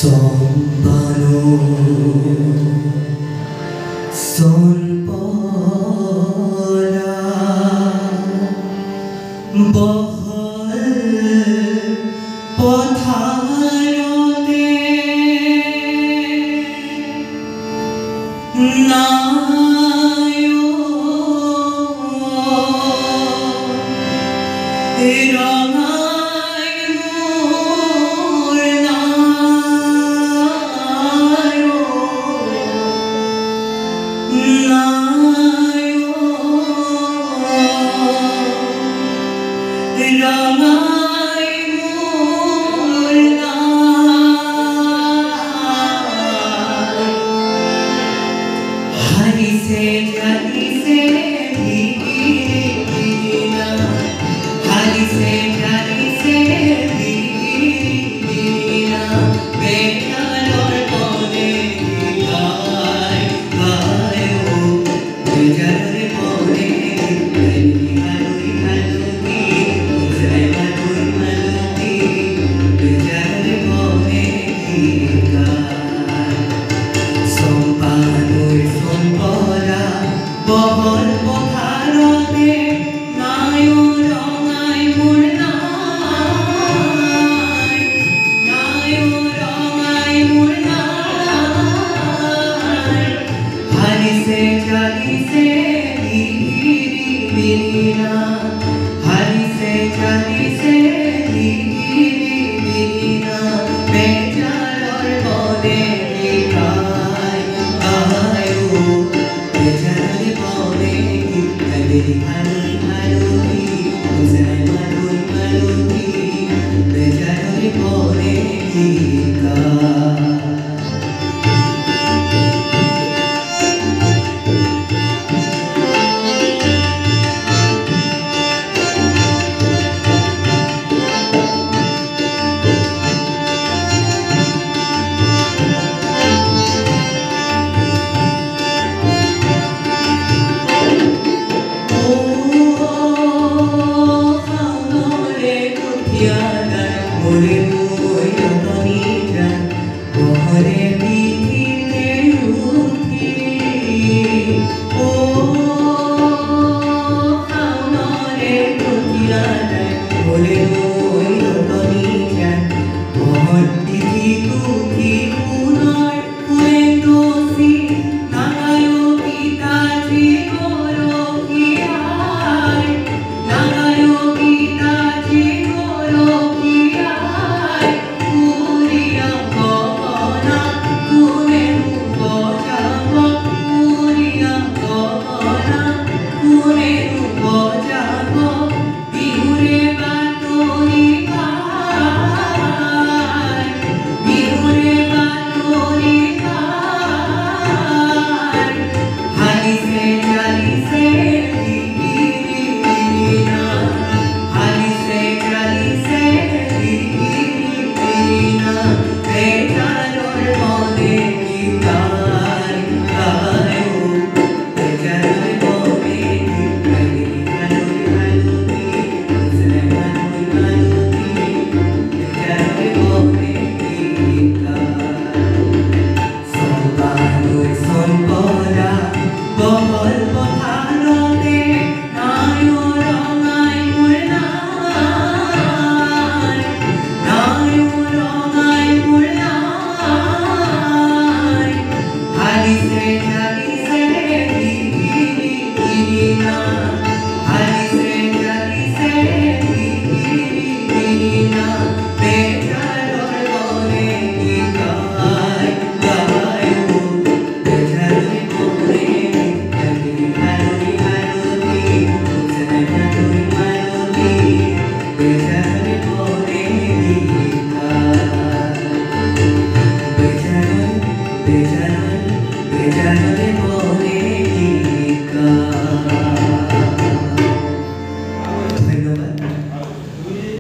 চম্পানো সনপরা বহল পথারতে নায়ো রঙাই মোর নায়ো নায়ো রঙাই মোর নায়ো হারিসে জালিসে ভিড়িনা হারিসে জালিসে ভিড়িনা বেজানোর মনে গায় গায় ও বেজানোর মনে হালুই হালুই বুঝায় মালুই মালুই বেজানোর মনে গায় চম্পানোর চম্পরা বহল পথারতে নায়ো রঙাই মোর নায়ো রঙাই মোর হারিসে জালিসে ভিড়িনা হারিসে জালিসে ভিড়িনা বেজানোর মনে গায় গায় ও বেজানোর মনে হালুই হালুই হালুই বুঝায় মালুই মালুই বেজানোর মনে গায় মোরে মই রতনী জান বহরে বিধিতে উঠি ও খাওনরে দুখিয়া যায় মোরে মই রতনী জান বহর বিধি দুখি পুনর পুরে দোষী নাগায়ো পিতাজি গরকিয়ায় নাগায়ো পিতাজি বহল পথারতে নায়ো রঙাই মোর নায়ো রঙাই মোর হারিসে জালিসে ভিড়িনা হারিসে জালিসে ভিড়িনা বেজানোর মনে গায় গায় ও বেজানোর মনে হালুই হালুই বুঝায় মালুই মালুই বেজানোর মনে গায় বেজানোর বেজানোর বেজানোর